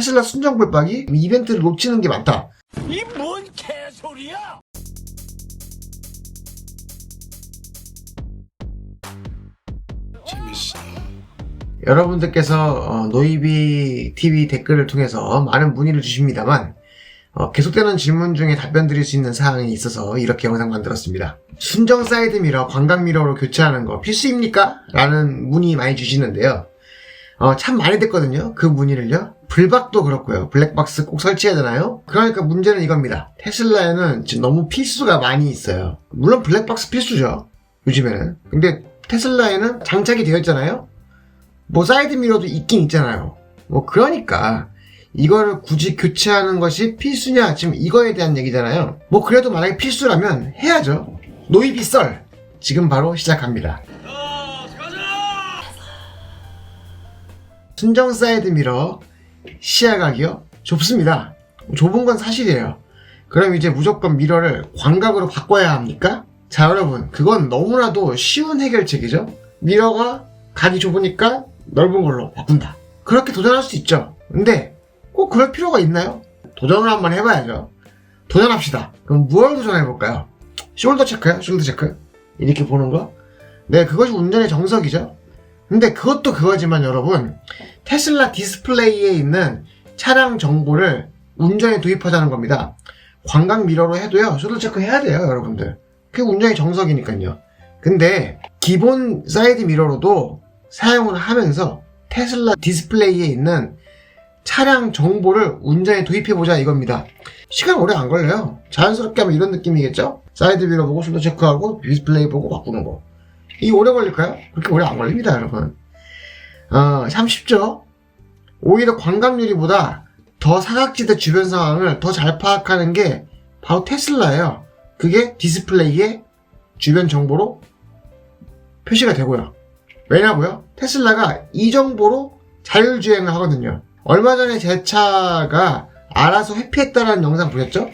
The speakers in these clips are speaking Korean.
테슬라 순정 불박이 이벤트를 놓치는 게 많다. 이 뭔 개소리야? 재밌어. 여러분들께서 노이비 TV 댓글을 통해서 많은 문의를 주십니다만 계속되는 질문 중에 답변 드릴 수 있는 사항이 있어서 이렇게 영상 만들었습니다. 순정 사이드 미러, 광각 미러로 교체하는 거 필수입니까? 라는 문의 많이 주시는데요. 참 많이 됐거든요. 그 문의를요. 불박도 그렇고요. 블랙박스 꼭 설치해야 되나요? 그러니까 문제는 이겁니다. 테슬라에는 지금 너무 필수가 많이 있어요. 물론 블랙박스 필수죠. 요즘에는. 근데 테슬라에는 장착이 되어 있잖아요. 뭐 사이드 미러도 있긴 있잖아요. 뭐 그러니까 이거를 굳이 교체하는 것이 필수냐, 지금 이거에 대한 얘기잖아요. 뭐 그래도 만약에 필수라면 해야죠. 노이비 썰 지금 바로 시작합니다. 순정 사이드 미러 시야각이요? 좁습니다. 좁은 건 사실이에요. 그럼 이제 무조건 미러를 광각으로 바꿔야 합니까? 자, 여러분, 그건 너무나도 쉬운 해결책이죠. 미러가 각이 좁으니까 넓은 걸로 바꾼다. 그렇게 도전할 수 있죠. 근데 꼭 그럴 필요가 있나요? 도전을 한번 해봐야죠. 도전합시다. 그럼 무엇을 도전해볼까요? 숄더 체크요? 숄더 체크? 이렇게 보는 거? 네, 그것이 운전의 정석이죠. 근데 그것도 그거지만 여러분, 테슬라 디스플레이에 있는 차량 정보를 운전에 도입하자는 겁니다. 광각 미러로 해도요, 숄더 체크 해야 돼요, 여러분들. 그게 운전의 정석이니까요. 근데 기본 사이드 미러로도 사용을 하면서 테슬라 디스플레이에 있는 차량 정보를 운전에 도입해보자 이겁니다. 시간 오래 안 걸려요. 자연스럽게 하면 이런 느낌이겠죠? 사이드 미러 보고 숄더 체크하고 디스플레이 보고 바꾸는 거. 이게 오래 걸릴까요? 그렇게 오래 안 걸립니다, 여러분. 참 쉽죠? 오히려 광각유리보다 더 사각지대 주변 상황을 더 잘 파악하는 게 바로 테슬라예요. 그게 디스플레이에 주변 정보로 표시가 되고요. 왜냐고요? 테슬라가 이 정보로 자율주행을 하거든요. 얼마 전에 제 차가 알아서 회피했다라는 영상 보셨죠?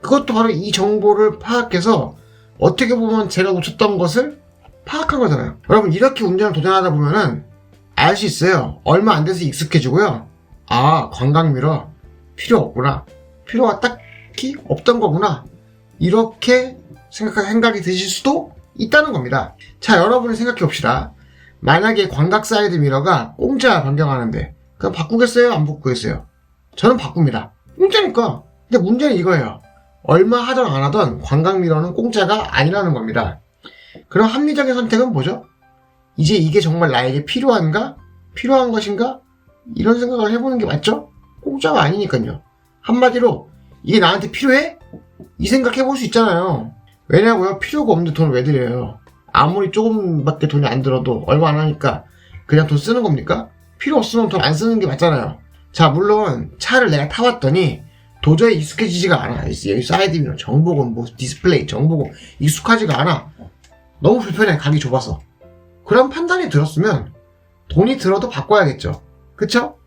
그것도 바로 이 정보를 파악해서 어떻게 보면 제가 놓쳤던 것을 파악한 거잖아요. 여러분, 이렇게 운전을 도전하다 보면은 알 수 있어요. 얼마 안 돼서 익숙해지고요. 아, 광각 미러 필요 없구나. 필요가 딱히 없던 거구나. 이렇게 생각이 드실 수도 있다는 겁니다. 자, 여러분이 생각해 봅시다. 만약에 광각 사이드 미러가 공짜 변경하는데 그럼 바꾸겠어요? 안 바꾸겠어요? 저는 바꿉니다. 공짜니까. 근데 문제는 이거예요. 얼마 하던 안 하던 광각 미러는 공짜가 아니라는 겁니다. 그럼 합리적인 선택은 뭐죠? 이제 이게 정말 나에게 필요한가? 필요한 것인가? 이런 생각을 해보는 게 맞죠? 공짜가 아니니까요. 한마디로 이게 나한테 필요해? 이 생각 해볼 수 있잖아요. 왜냐고요? 필요가 없는데 돈을 왜 드려요? 아무리 조금밖에 돈이 안 들어도 얼마 안 하니까 그냥 돈 쓰는 겁니까? 필요 없으면 돈 안 쓰는 게 맞잖아요. 자, 물론 차를 내가 타봤더니 도저히 익숙해지지가 않아. 여기 사이드 미러 정보고 뭐 디스플레이 정보고 익숙하지가 않아. 너무 불편해, 각이 좁아서. 그런 판단이 들었으면 돈이 들어도 바꿔야겠죠. 그쵸?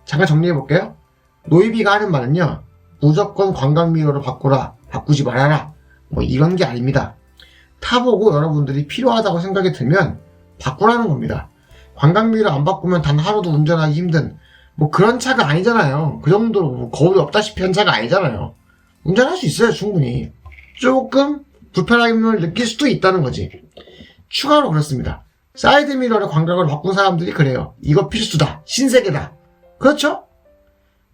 잠깐 정리해볼게요. 노이비가 하는 말은요, 무조건 광각 미러로 바꾸라, 바꾸지 말아라, 뭐 이런 게 아닙니다. 타보고 여러분들이 필요하다고 생각이 들면 바꾸라는 겁니다. 광각 미러 안 바꾸면 단 하루도 운전하기 힘든 뭐 그런 차가 아니잖아요. 그 정도로 뭐 거울이 없다시피 한 차가 아니잖아요. 운전할 수 있어요, 충분히. 조금 불편함을 느낄 수도 있다는 거지. 추가로 그렇습니다. 사이드 미러를 광각으로 바꾼 사람들이 그래요. 이거 필수다. 신세계다. 그렇죠?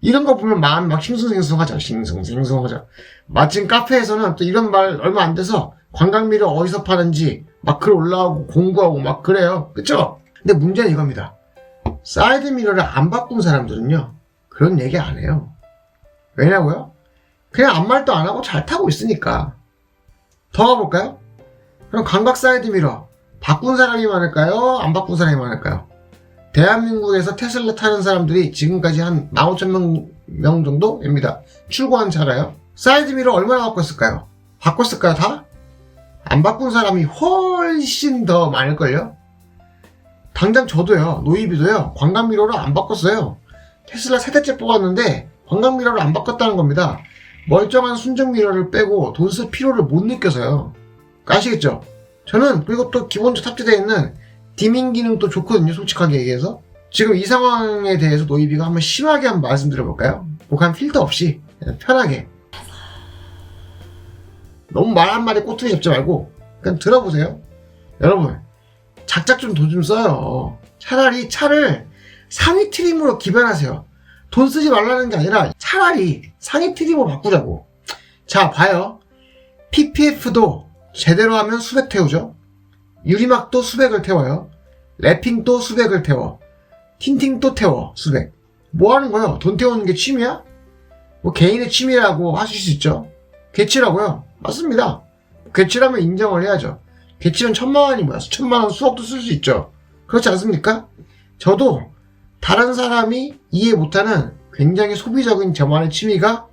이런 거 보면 마음이 막 싱숭생숭하죠. 싱숭생숭하죠. 마침 카페에서는 또 이런 말 얼마 안 돼서 광각 미러 어디서 파는지 막 글 올라오고 공부하고 막 그래요. 그쵸? 근데 문제는 이겁니다. 사이드 미러를 안 바꾼 사람들은요, 그런 얘기 안 해요. 왜냐고요? 그냥 아무 말도 안 하고 잘 타고 있으니까. 더 가볼까요? 그럼 광각 사이드 미러 바꾼 사람이 많을까요? 안 바꾼 사람이 많을까요? 대한민국에서 테슬라 타는 사람들이 지금까지 한 15,000명 정도입니다. 출고한 차가요. 사이드 미러 얼마나 바꿨을까요? 바꿨을까요, 다? 안 바꾼 사람이 훨씬 더 많을걸요? 당장 저도요, 노이비도요, 광각 미러를 안 바꿨어요. 테슬라 세대째 뽑았는데 광각 미러를 안 바꿨다는 겁니다. 멀쩡한 순정 미러를 빼고 돈 쓸 필요를 못 느껴서요. 아시겠죠? 저는 그리고 또 기본적으로 탑재되어 있는 디밍 기능도 좋거든요. 솔직하게 얘기해서. 지금 이 상황에 대해서 노이비가 한번 심하게 한번 말씀드려볼까요? 뭐한 필터 없이 그냥 편하게. 너무 말 한마디 꼬투리 잡지 말고 그냥 들어보세요. 여러분 작작 좀 돈 좀 써요. 차라리 차를 상위 트림으로 기변하세요. 돈 쓰지 말라는 게 아니라 차라리 상위 트림으로 바꾸자고. 자 봐요. PPF도 제대로 하면 수백 태우죠. 유리막도 수백을 태워요. 랩핑도 수백을 태워. 틴팅도 태워 수백. 뭐 하는 거예요? 돈 태우는 게 취미야? 뭐 개인의 취미라고 하실 수 있죠. 개치라고요. 맞습니다. 개치라면 인정을 해야죠. 개치는 1000만원이 뭐야? 수천만원 수억도 쓸 수 있죠. 그렇지 않습니까? 저도 다른 사람이 이해 못하는 굉장히 소비적인 저만의 취미가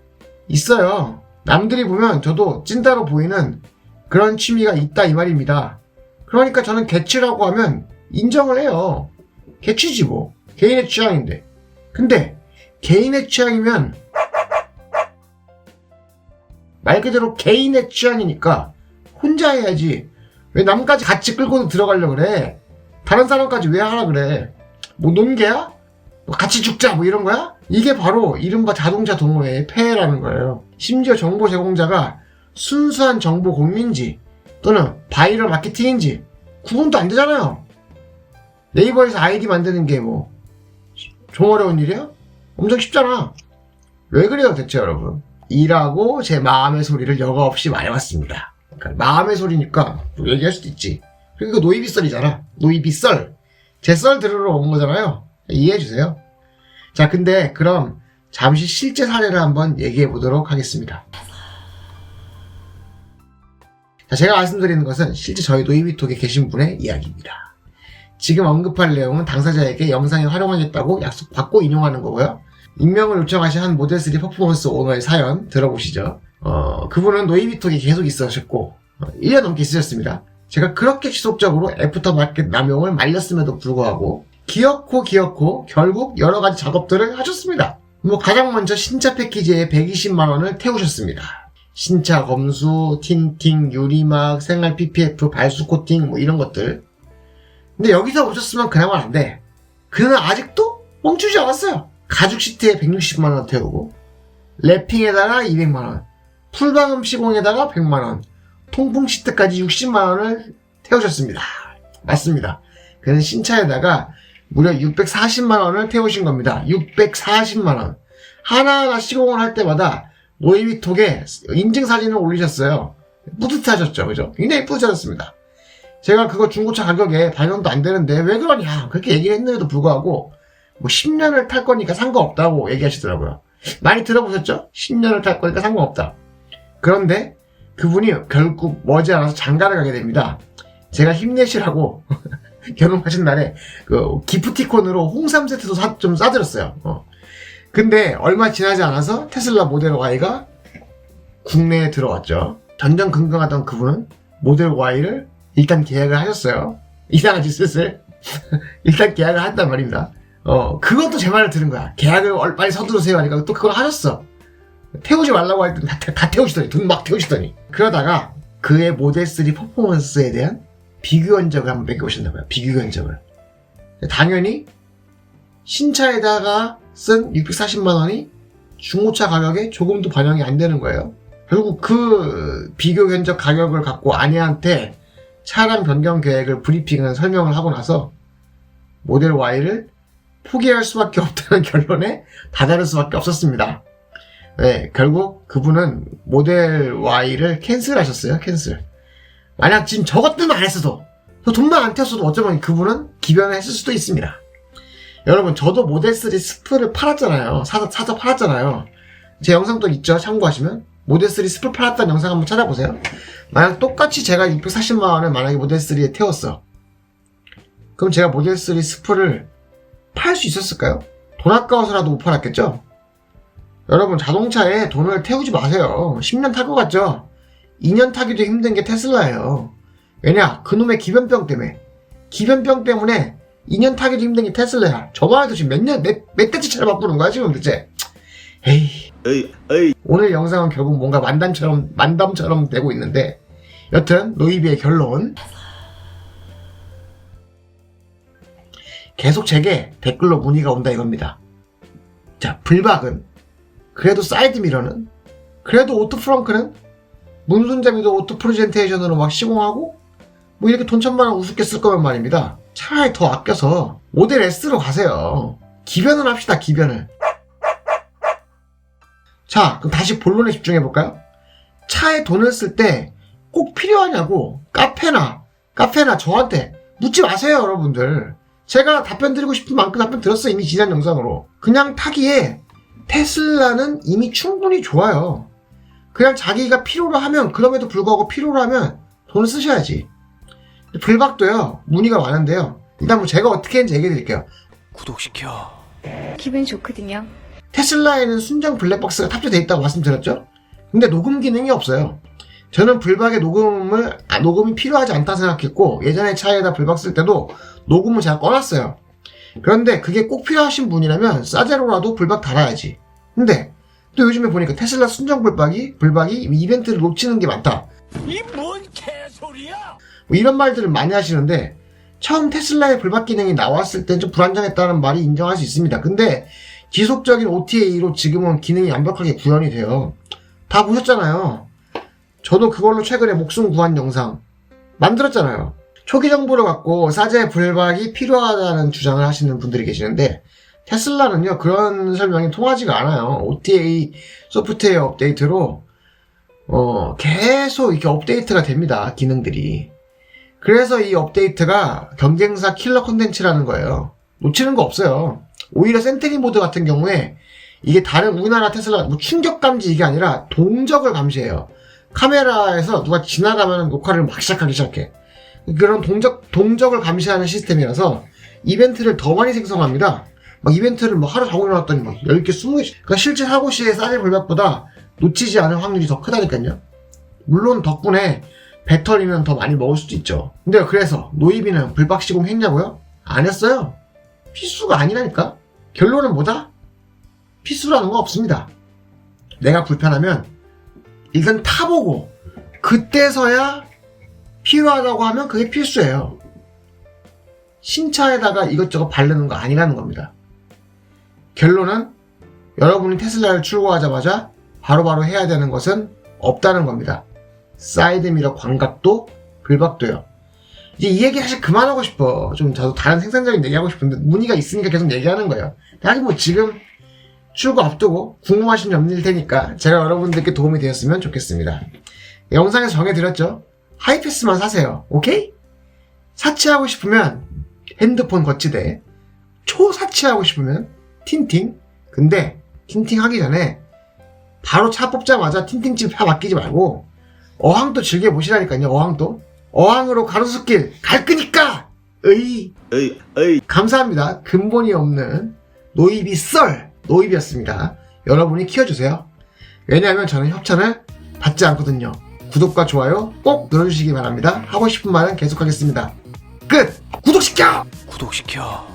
있어요. 남들이 보면 저도 찐따로 보이는 그런 취미가 있다 이 말입니다. 그러니까 저는 개치라고 하면 인정을 해요. 개치지 뭐. 개인의 취향인데. 근데 개인의 취향이면 말 그대로 개인의 취향이니까 혼자 해야지. 왜 남까지 같이 끌고 들어가려고 그래? 다른 사람까지 왜 하라 그래? 뭐 논개야? 뭐 같이 죽자 뭐 이런 거야? 이게 바로 이른바 자동차 동호회의 폐해라는 거예요. 심지어 정보 제공자가 순수한 정보 공유인지 또는 바이럴 마케팅인지 구분도 안 되잖아요. 네이버에서 아이디 만드는 게 뭐 좀 어려운 일이야? 엄청 쉽잖아. 왜 그래요 대체 여러분? 이라고 제 마음의 소리를 여과 없이 말해봤습니다. 그러니까 마음의 소리니까 얘기할 수도 있지. 그리고 노이비 썰이잖아. 노이비 썰. 제 썰 들으러 온 거잖아요. 이해해주세요. 자, 근데 그럼 잠시 실제 사례를 한번 얘기해 보도록 하겠습니다. 자, 제가 말씀드리는 것은 실제 저희 노이비톡에 계신 분의 이야기입니다. 지금 언급할 내용은 당사자에게 영상에 활용하겠다고 약속받고 인용하는 거고요. 익명을 요청하신 한 모델3 퍼포먼스 오너의 사연 들어보시죠. 그분은 노이비톡에 계속 있으셨고 1년 넘게 있으셨습니다. 제가 그렇게 지속적으로 애프터마켓 남용을 말렸음에도 불구하고 기어코 결국 여러가지 작업들을 하셨습니다. 뭐 가장 먼저 신차 패키지에 120만원을 태우셨습니다. 신차 검수, 틴팅, 유리막, 생활 PPF, 발수 코팅 뭐 이런 것들. 근데 여기서 오셨으면 그나마 안 돼. 그는 아직도 멈추지 않았어요. 가죽 시트에 160만원 태우고 랩핑에다가 200만원, 풀방음 시공에다가 100만원, 통풍 시트까지 60만원을 태우셨습니다. 맞습니다. 그는 신차에다가 무려 640만원을 태우신 겁니다. 640만원. 하나하나 시공을 할 때마다 노이비톡에 인증사진을 올리셨어요. 뿌듯하셨죠. 그죠? 굉장히 뿌듯하셨습니다. 제가 그거 중고차 가격에 반영도 안 되는데 왜 그러냐 그렇게 얘기를 했는데도 불구하고 뭐 10년을 탈 거니까 상관없다고 얘기하시더라고요. 많이 들어보셨죠? 10년을 탈 거니까 상관없다. 그런데 그분이 결국 머지않아서 장가를 가게 됩니다. 제가 힘내시라고 결혼하신 날에 그 기프티콘으로 홍삼 세트도 좀 싸드렸어요. 근데 얼마 지나지 않아서 테슬라 모델 Y가 국내에 들어왔죠. 전전긍긍하던 그분은 모델 Y를 일단 계약을 하셨어요. 이상하지 슬슬. 일단 계약을 한단 말입니다. 그것도 제 말을 들은 거야. 계약을 빨리 서두르세요 하니까 또 그걸 하셨어. 태우지 말라고 할 때는 다 태우시더니 돈 막 태우시더니 그러다가 그의 모델3 퍼포먼스에 대한 비교 견적을 한번 매겨보신다고요. 비교 견적을. 당연히 신차에다가 쓴 640만원이 중고차 가격에 조금도 반영이 안 되는 거예요. 결국 그 비교 견적 가격을 갖고 아내한테 차량 변경 계획을 브리핑을 설명을 하고 나서 모델 Y를 포기할 수밖에 없다는 결론에 다다를 수밖에 없었습니다. 네, 결국 그분은 모델 Y를 캔슬하셨어요. 캔슬. 만약 지금 저것들만 안 했어도 돈만 안 태웠어도 어쩌면 그분은 기변을 했을 수도 있습니다. 여러분 저도 모델3 스프를 팔았잖아요. 사서 팔았잖아요. 제 영상도 있죠. 참고하시면 모델3 스프 팔았다는 영상 한번 찾아보세요. 만약 똑같이 제가 640만원을 만약에 모델3에 태웠어. 그럼 제가 모델3 스프를 팔 수 있었을까요? 돈 아까워서라도 못 팔았겠죠? 여러분 자동차에 돈을 태우지 마세요. 10년 탈 것 같죠? 2년 타기도 힘든 게 테슬라예요. 왜냐? 그놈의 기변병 때문에. 기변병 때문에 2년 타기도 힘든 게 테슬라야. 저만 해도 지금 몇 대째 차를 바꾸는 거야 지금 대체. 에이. 오늘 영상은 결국 뭔가 만담처럼 되고 있는데 여튼 노이비의 결론 계속 제게 댓글로 문의가 온다 이겁니다. 자, 불박은, 그래도 사이드 미러는, 그래도 오토 프렁크는, 문손잡이도 오토 프레젠테이션으로 막 시공하고, 뭐 이렇게 돈 1000만 원 우습게 쓸 거면 말입니다. 차라리 더 아껴서 모델 S로 가세요. 기변을 합시다, 기변을. 자, 그럼 다시 본론에 집중해볼까요? 차에 돈을 쓸 때 꼭 필요하냐고 카페나 저한테 묻지 마세요, 여러분들. 제가 답변 드리고 싶은 만큼 답변 들었어요, 이미 지난 영상으로. 그냥 타기에 테슬라는 이미 충분히 좋아요. 그냥 자기가 필요로 하면, 그럼에도 불구하고 필요로 하면 돈을 쓰셔야지. 불박도요, 문의가 많은데요. 일단 뭐 제가 어떻게 했는지 얘기해 드릴게요. 구독시켜. 기분이 좋거든요. 테슬라에는 순정 블랙박스가 탑재되어 있다고 말씀드렸죠? 근데 녹음 기능이 없어요. 저는 불박에 녹음이 필요하지 않다 생각했고, 예전에 차에다 불박 쓸 때도 녹음을 제가 꺼놨어요. 그런데 그게 꼭 필요하신 분이라면 싸제로라도 불박 달아야지. 근데 또 요즘에 보니까 테슬라 순정 불박이 이벤트를 놓치는 게 많다. 이 뭔 개소리야? 뭐 이런 말들을 많이 하시는데, 처음 테슬라의 불박 기능이 나왔을 땐 좀 불안정했다는 말이 인정할 수 있습니다. 근데 지속적인 OTA로 지금은 기능이 완벽하게 구현이 돼요. 다 보셨잖아요. 저도 그걸로 최근에 목숨 구한 영상 만들었잖아요. 초기 정보를 갖고 싸제 불박이 필요하다는 주장을 하시는 분들이 계시는데, 테슬라는요, 그런 설명이 통하지가 않아요. OTA 소프트웨어 업데이트로 계속 이렇게 업데이트가 됩니다, 기능들이. 그래서 이 업데이트가 경쟁사 킬러 콘텐츠라는 거예요. 놓치는 거 없어요. 오히려 센트리 모드 같은 경우에 이게 다른 우리나라 테슬라 뭐 충격 감지 이게 아니라 동적을 감시해요. 카메라에서 누가 지나가면 녹화를 막 시작해. 그런 동적을 감시하는 시스템이라서 이벤트를 더 많이 생성합니다. 막 이벤트를 뭐 하루 종일 해놨더니 막 10개, 20개. 그러니까 실제 사고 시에 싸제 불박보다 놓치지 않을 확률이 더 크다니까요. 물론 덕분에 배터리는 더 많이 먹을 수도 있죠. 근데 그래서 노이비는 불박 시공했냐고요? 안 했어요. 필수가 아니라니까. 결론은 뭐다? 필수라는 거 없습니다. 내가 불편하면 일단 타보고 그때서야 필요하다고 하면 그게 필수예요. 신차에다가 이것저것 바르는 거 아니라는 겁니다. 결론은 여러분이 테슬라를 출고하자마자 바로바로 해야 되는 것은 없다는 겁니다. 사이드미러 광각도 불박도요. 이제 이 얘기 사실 그만하고 싶어. 좀 저도 다른 생산적인 얘기하고 싶은데 문의가 있으니까 계속 얘기하는 거예요. 하긴 뭐 지금 출고 앞두고 궁금하신 점일 테니까 제가 여러분들께 도움이 되었으면 좋겠습니다. 영상에서 정해드렸죠? 하이패스만 사세요. 오케이? 사치하고 싶으면 핸드폰 거치대, 초사치하고 싶으면 틴팅. 근데 틴팅 하기 전에 바로 차 뽑자마자 틴팅집 차 맡기지 말고 어항도 즐겨보시라니까요. 어항으로 가로수길 갈 거니까. 으이. 감사합니다. 근본이 없는 노이비 노이비였습니다. 여러분이 키워주세요. 왜냐하면 저는 협찬을 받지 않거든요. 구독과 좋아요 꼭 눌러주시기 바랍니다. 하고 싶은 말은 계속하겠습니다. 끝! 구독시켜! 구독시켜.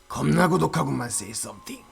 겁나 구독하고만 say something.